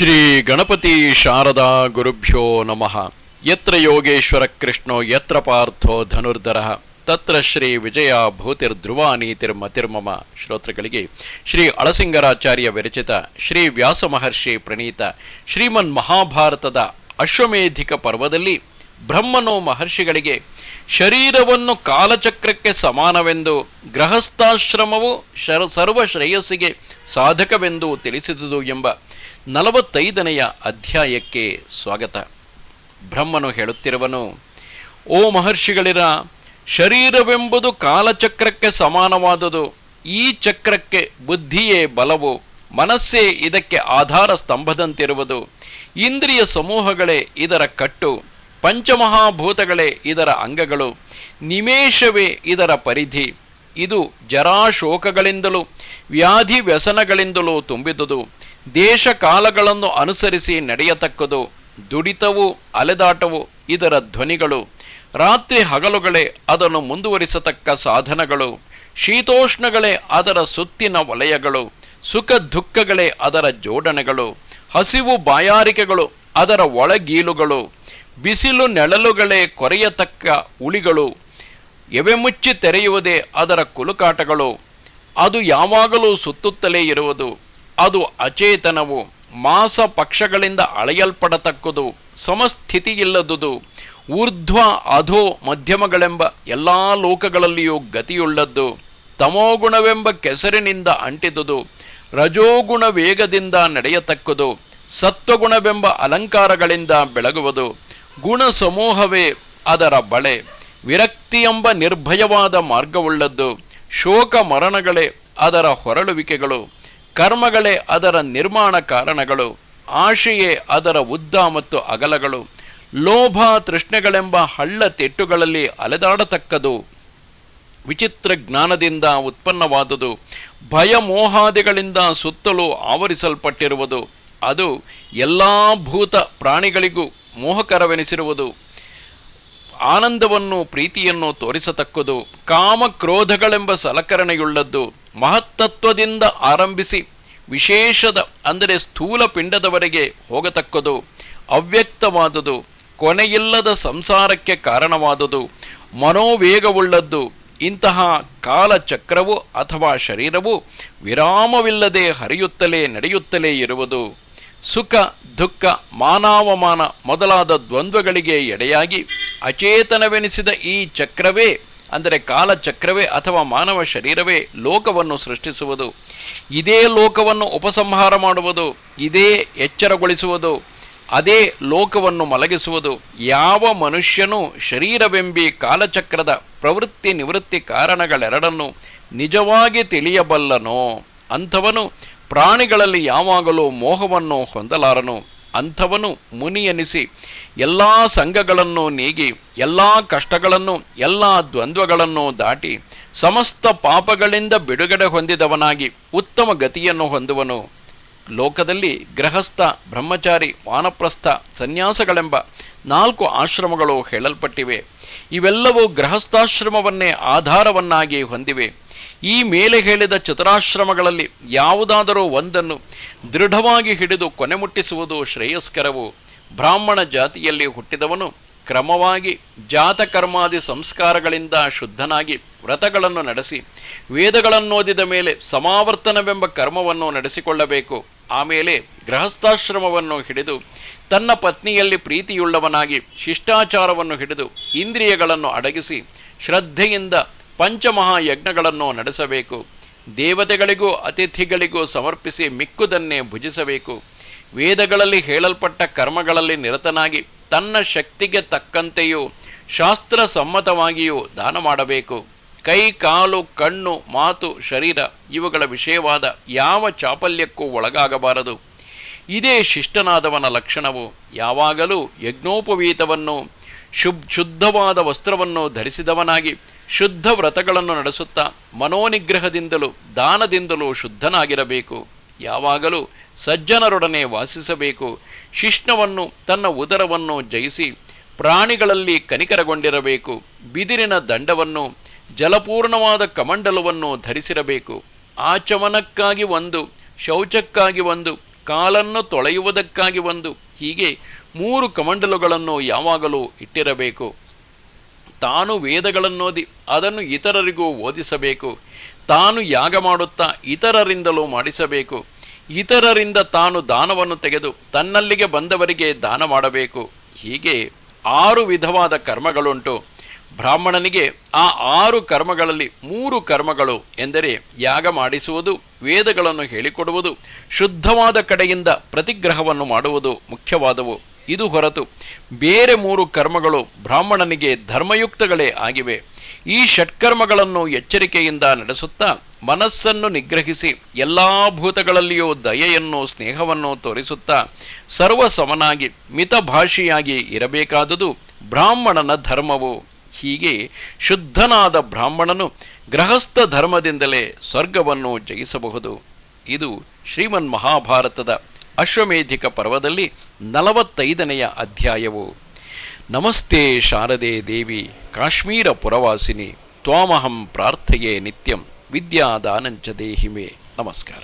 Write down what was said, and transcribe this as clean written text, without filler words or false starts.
ಶ್ರೀ ಗಣಪತಿ ಶಾರದಾ ಗುರುಭ್ಯೋ ನಮಃ. ಯತ್ರ ಯೋಗೇಶ್ವರ ಕೃಷ್ಣೋ ಯತ್ರ ಪಾರ್ಥೋ ಧನುರ್ಧರಃ ತತ್ರ ಶ್ರೀ ವಿಜಯ ಭೂತಿರ್ಧ್ರುವ ನೀತಿರ್ಮತಿರ್ಮಮ. ಶ್ರೋತೃಗಳಿಗೆ ಶ್ರೀ ಅಳಸಿಂಗರಾಚಾರ್ಯ ವಿರಚಿತ ಶ್ರೀ ವ್ಯಾಸ ಮಹರ್ಷಿ ಪ್ರಣೀತ ಶ್ರೀಮನ್ ಮಹಾಭಾರತದ ಅಶ್ವಮೇಧಿಕ ಪರ್ವದಲ್ಲಿ ಬ್ರಹ್ಮನು ಮಹರ್ಷಿಗಳಿಗೆ ಶರೀರವನ್ನು ಕಾಲಚಕ್ರಕ್ಕೆ ಸಮಾನವೆಂದು, ಗೃಹಸ್ಥಾಶ್ರಮವು ಸರ್ವ ಶ್ರೇಯಸ್ಸಿಗೆ ಸಾಧಕವೆಂದು ತಿಳಿಸಿದುದು ಎಂಬ 45ನೆಯ ಅಧ್ಯಾಯಕ್ಕೆ ಸ್ವಾಗತ. ಬ್ರಹ್ಮನು ಹೇಳುತ್ತಿರುವನು, ಓ ಮಹರ್ಷಿಗಳಿರ, ಶರೀರವೆಂಬುದು ಕಾಲಚಕ್ರಕ್ಕೆ ಸಮಾನವಾದುದು. ಈ ಚಕ್ರಕ್ಕೆ ಬುದ್ಧಿಯೇ ಬಲವು, ಮನಸ್ಸೇ ಇದಕ್ಕೆ ಆಧಾರ ಸ್ತಂಭದಂತಿರುವುದು. ಇಂದ್ರಿಯ ಸಮೂಹಗಳೇ ಇದರ ಕಟ್ಟು, ಪಂಚಮಹಾಭೂತಗಳೇ ಇದರ ಅಂಗಗಳು, ನಿಮೇಷವೇ ಇದರ ಪರಿಧಿ. ಇದು ಜರಾಶೋಕಗಳಿಂದಲೂ ವ್ಯಾಧಿ ವ್ಯಸನಗಳಿಂದಲೂ ತುಂಬಿದುದು. ದೇಶ ಕಾಲಗಳನ್ನು ಅನುಸರಿಸಿ ನಡೆಯತಕ್ಕದು. ದುಡಿತವು ಅಲೆದಾಟವು ಇದರ ಧ್ವನಿಗಳು. ರಾತ್ರಿ ಹಗಲುಗಳೇ ಅದನ್ನು ಮುಂದುವರಿಸತಕ್ಕ ಸಾಧನಗಳು. ಶೀತೋಷ್ಣಗಳೇ ಅದರ ಸುತ್ತಿನ ವಲಯಗಳು. ಸುಖ ದುಃಖಗಳೇ ಅದರ ಜೋಡಣೆಗಳು. ಹಸಿವು ಬಾಯಾರಿಕೆಗಳು ಅದರ ಒಳಗೀಲುಗಳು. ಬಿಸಿಲು ನೆಳಲುಗಳೇ ಕೊರೆಯತಕ್ಕ ಉಳಿಗಳು. ಎವೆ ಮುಚ್ಚಿ ತೆರೆಯುವುದೇ ಅದರ ಕುಲುಕಾಟಗಳು. ಅದು ಯಾವಾಗಲೂ ಸುತ್ತುತ್ತಲೇ ಇರುವುದು. ಅದು ಅಚೇತನವು, ಮಾಸ ಪಕ್ಷಗಳಿಂದ ಅಳೆಯಲ್ಪಡತಕ್ಕದು, ಸಮಸ್ಥಿತಿಯಿಲ್ಲದುದು. ಊರ್ಧ್ವ ಅಧೋ ಮಧ್ಯಮಗಳೆಂಬ ಎಲ್ಲ ಲೋಕಗಳಲ್ಲಿಯೂ ಗತಿಯುಳ್ಳದ್ದು. ತಮೋಗುಣವೆಂಬ ಕೆಸರಿನಿಂದ ಅಂಟಿದುದು. ರಜೋಗುಣ ವೇಗದಿಂದ ನಡೆಯತಕ್ಕದು. ಸತ್ವಗುಣವೆಂಬ ಅಲಂಕಾರಗಳಿಂದ ಬೆಳಗುವುದು. ಗುಣ ಸಮೂಹವೇ ಅದರ ಬಳೆ. ವಿರಕ್ತಿಯೆಂಬ ನಿರ್ಭಯವಾದ ಮಾರ್ಗವುಳ್ಳದ್ದು. ಶೋಕ ಮರಣಗಳೇ ಅದರ ಹೊರಳುವಿಕೆಗಳು. ಕರ್ಮಗಳೇ ಅದರ ನಿರ್ಮಾಣ ಕಾರಣಗಳು. ಆಶೆಯೇ ಅದರ ಉದ್ದ ಮತ್ತು ಅಗಲಗಳು. ಲೋಭ ತೃಷ್ಣೆಗಳೆಂಬ ಹಳ್ಳ ತೆಟ್ಟುಗಳಲ್ಲಿ ಅಲೆದಾಡತಕ್ಕದು. ವಿಚಿತ್ರ ಜ್ಞಾನದಿಂದ ಉತ್ಪನ್ನವಾದುದು. ಭಯ ಮೋಹಾದಿಗಳಿಂದ ಸುತ್ತಲೂ ಆವರಿಸಲ್ಪಟ್ಟಿರುವುದು. ಅದು ಎಲ್ಲ ಭೂತ ಪ್ರಾಣಿಗಳಿಗೂ ಮೋಹಕರವೆನಿಸಿರುವುದು. ಆನಂದವನ್ನು ಪ್ರೀತಿಯನ್ನು ತೋರಿಸತಕ್ಕದು. ಕಾಮಕ್ರೋಧಗಳೆಂಬ ಸಲಕರಣೆಯುಳ್ಳದ್ದು. ಮಹತ್ತತ್ವದಿಂದ ಆರಂಭಿಸಿ ವಿಶೇಷದ ಅಂದರೆ ಸ್ಥೂಲ ಪಿಂಡದವರೆಗೆ ಹೋಗತಕ್ಕದು. ಅವ್ಯಕ್ತವಾದುದು. ಕೊನೆಯಿಲ್ಲದ ಸಂಸಾರಕ್ಕೆ ಕಾರಣವಾದುದು. ಮನೋವೇಗವುಳ್ಳದ್ದು. ಇಂತಹ ಕಾಲಚಕ್ರವು ಅಥವಾ ಶರೀರವು ವಿರಾಮವಿಲ್ಲದೆ ಹರಿಯುತ್ತಲೇ ನಡೆಯುತ್ತಲೇ ಇರುವುದು. ಸುಖ ದುಃಖ ಮಾನಾವಮಾನ ಮೊದಲಾದ ದ್ವಂದ್ವಗಳಿಗೆ ಎಡೆಯಾಗಿ ಅಚೇತನವೆನಿಸಿದ ಈ ಚಕ್ರವೇ ಅಂದರೆ ಕಾಲಚಕ್ರವೇ ಅಥವಾ ಮಾನವ ಶರೀರವೇ ಲೋಕವನ್ನು ಸೃಷ್ಟಿಸುವುದು. ಇದೇ ಲೋಕವನ್ನು ಉಪಸಂಹಾರ ಮಾಡುವುದು. ಇದೇ ಎಚ್ಚರಗೊಳಿಸುವುದು. ಅದೇ ಲೋಕವನ್ನು ಮಲಗಿಸುವುದು. ಯಾವ ಮನುಷ್ಯನು ಶರೀರವೆಂಬಿ ಕಾಲಚಕ್ರದ ಪ್ರವೃತ್ತಿ ನಿವೃತ್ತಿ ಕಾರಣಗಳೆರಡನ್ನು ನಿಜವಾಗಿ ತಿಳಿಯಬಲ್ಲನೋ ಅಂಥವನು ಪ್ರಾಣಿಗಳಲ್ಲಿ ಯಾವಾಗಲೂ ಮೋಹವನ್ನು ಹೊಂದಲಾರನು. ಅಂಥವನು ಮುನಿಯನಿಸಿ ಎಲ್ಲ ಸಂಘಗಳನ್ನು ನೀಗಿ ಎಲ್ಲ ಕಷ್ಟಗಳನ್ನು ಎಲ್ಲ ದ್ವಂದ್ವಗಳನ್ನು ದಾಟಿ ಸಮಸ್ತ ಪಾಪಗಳಿಂದ ಬಿಡುಗಡೆ ಹೊಂದಿದವನಾಗಿ ಉತ್ತಮ ಗತಿಯನ್ನು ಹೊಂದುವನು. ಲೋಕದಲ್ಲಿ ಗೃಹಸ್ಥ, ಬ್ರಹ್ಮಚಾರಿ, ವಾನಪ್ರಸ್ಥ, ಸನ್ಯಾಸಗಳೆಂಬ 4 ಆಶ್ರಮಗಳು ಹೇಳಲ್ಪಟ್ಟಿವೆ. ಇವೆಲ್ಲವೂ ಗೃಹಸ್ಥಾಶ್ರಮವನ್ನೇ ಆಧಾರವನ್ನಾಗಿ ಹೊಂದಿವೆ. ಈ ಮೇಲೆ ಹೇಳಿದ ಚತುರಾಶ್ರಮಗಳಲ್ಲಿ ಯಾವುದಾದರೂ ಒಂದನ್ನು ದೃಢವಾಗಿ ಹಿಡಿದು ಕೊನೆ ಮುಟ್ಟಿಸುವುದು ಶ್ರೇಯಸ್ಕರವು. ಬ್ರಾಹ್ಮಣ ಜಾತಿಯಲ್ಲಿ ಹುಟ್ಟಿದವನು ಕ್ರಮವಾಗಿ ಜಾತಕರ್ಮಾದಿ ಸಂಸ್ಕಾರಗಳಿಂದ ಶುದ್ಧನಾಗಿ ವ್ರತಗಳನ್ನು ನಡೆಸಿ ವೇದಗಳನ್ನೋದಿದ ಮೇಲೆ ಸಮಾವರ್ತನವೆಂಬ ಕರ್ಮವನ್ನು ನಡೆಸಿಕೊಳ್ಳಬೇಕು. ಆಮೇಲೆ ಗೃಹಸ್ಥಾಶ್ರಮವನ್ನು ಹಿಡಿದು ತನ್ನ ಪತ್ನಿಯಲ್ಲಿ ಪ್ರೀತಿಯುಳ್ಳವನಾಗಿ ಶಿಷ್ಟಾಚಾರವನ್ನು ಹಿಡಿದು ಇಂದ್ರಿಯಗಳನ್ನು ಅಡಗಿಸಿ ಶ್ರದ್ಧೆಯಿಂದ ಪಂಚಮಹಾಯಜ್ಞಗಳನ್ನು ನಡೆಸಬೇಕು. ದೇವತೆಗಳಿಗೂ ಅತಿಥಿಗಳಿಗೂ ಸಮರ್ಪಿಸಿ ಮಿಕ್ಕುದನ್ನೇ ಭುಜಿಸಬೇಕು. ವೇದಗಳಲ್ಲಿ ಹೇಳಲ್ಪಟ್ಟ ಕರ್ಮಗಳಲ್ಲಿ ನಿರತನಾಗಿ ತನ್ನ ಶಕ್ತಿಗೆ ತಕ್ಕಂತೆಯೂ ಶಾಸ್ತ್ರ ಸಮ್ಮತವಾಗಿಯೂ ದಾನ ಮಾಡಬೇಕು. ಕೈ, ಕಾಲು, ಕಣ್ಣು, ಮಾತು, ಶರೀರ ಇವುಗಳ ವಿಷಯವಾದ ಯಾವ ಚಾಪಲ್ಯಕ್ಕೂ ಒಳಗಾಗಬಾರದು. ಇದೇ ಶಿಷ್ಟನಾದವನ ಲಕ್ಷಣವು. ಯಾವಾಗಲೂ ಯಜ್ಞೋಪವೀತವನ್ನು ಶುದ್ಧವಾದ ವಸ್ತ್ರವನ್ನು ಧರಿಸಿದವನಾಗಿ ಶುದ್ಧ ವ್ರತಗಳನ್ನು ನಡೆಸುತ್ತಾ ಮನೋನಿಗ್ರಹದಿಂದಲೂ ದಾನದಿಂದಲೂ ಶುದ್ಧನಾಗಿರಬೇಕು. ಯಾವಾಗಲೂ ಸಜ್ಜನರೊಡನೆ ವಾಸಿಸಬೇಕು. ಶಿಷ್ಣವನ್ನು ತನ್ನ ಉದರವನ್ನು ಜಯಿಸಿ ಪ್ರಾಣಿಗಳಲ್ಲಿ ಕನಿಕರಗೊಂಡಿರಬೇಕು. ಬಿದಿರಿನ ದಂಡವನ್ನು ಜಲಪೂರ್ಣವಾದ ಕಮಂಡಲವನ್ನು ಧರಿಸಿರಬೇಕು. ಆಚಮನಕ್ಕಾಗಿ ಒಂದು, ಶೌಚಕ್ಕಾಗಿ ಒಂದು, ಕಾಲನ್ನು ತೊಳೆಯುವುದಕ್ಕಾಗಿ ಒಂದು, ಹೀಗೆ 3 ಕಮಂಡಲುಗಳನ್ನು ಯಾವಾಗಲೂ ಇಟ್ಟಿರಬೇಕು. ತಾನು ವೇದಗಳನ್ನೋದಿ ಅದನ್ನು ಇತರರಿಗೂ ಓದಿಸಬೇಕು. ತಾನು ಯಾಗ ಮಾಡುತ್ತಾ ಇತರರಿಂದಲೂ ಮಾಡಿಸಬೇಕು. ಇತರರಿಂದ ತಾನು ದಾನವನ್ನು ತೆಗೆದು ತನ್ನಲ್ಲಿಗೆ ಬಂದವರಿಗೆ ದಾನ ಮಾಡಬೇಕು. ಹೀಗೆ 6 ವಿಧವಾದ ಕರ್ಮಗಳುಂಟು. ಬ್ರಾಹ್ಮಣನಿಗೆ ಆ 6 ಕರ್ಮಗಳಲ್ಲಿ 3 ಕರ್ಮಗಳು ಎಂದರೆ ಯಾಗ ಮಾಡಿಸುವುದು, ವೇದಗಳನ್ನು ಹೇಳಿಕೊಡುವುದು, ಶುದ್ಧವಾದ ಕಡೆಯಿಂದ ಪ್ರತಿಗ್ರಹವನ್ನು ಮಾಡುವುದು ಮುಖ್ಯವಾದವು. ಇದು ಹೊರತು ಬೇರೆ 3 ಕರ್ಮಗಳು ಬ್ರಾಹ್ಮಣನಿಗೆ ಧರ್ಮಯುಕ್ತಗಳೇ ಆಗಿವೆ. ಈ ಷಟ್ಕರ್ಮಗಳನ್ನು ಎಚ್ಚರಿಕೆಯಿಂದ ನಡೆಸುತ್ತಾ ಮನಸ್ಸನ್ನು ನಿಗ್ರಹಿಸಿ ಎಲ್ಲ ಭೂತಗಳಲ್ಲಿಯೂ ದಯೆಯನ್ನು ಸ್ನೇಹವನ್ನು ತೋರಿಸುತ್ತಾ ಸರ್ವಸಮನಾಗಿ ಮಿತಭಾಷಿಯಾಗಿ ಇರಬೇಕಾದುದು ಬ್ರಾಹ್ಮಣನ ಧರ್ಮವು. ಹೀಗೆ ಶುದ್ಧನಾದ ಬ್ರಾಹ್ಮಣನು ಗೃಹಸ್ಥ ಧರ್ಮದಿಂದಲೇ ಸ್ವರ್ಗವನ್ನು ಜಯಿಸಬಹುದು. ಇದು ಶ್ರೀಮನ್ ಮಹಾಭಾರತದ ಅಶ್ವಮೇಧಿಕ ಪರ್ವದಲ್ಲಿ 45ನೆಯ ಅಧ್ಯಾಯವು. ನಮಸ್ತೆ ಶಾರದೆ ದೇವಿ ಕಾಶ್ಮೀರ ಪುರವಾಸಿನಿ ತ್ವಾಮಹಂ ಪ್ರಾರ್ಥಯೇ ನಿತ್ಯಂ ವಿದ್ಯಾದಾನಂಚ ದೇಹಿಮೆ. ನಮಸ್ಕಾರ.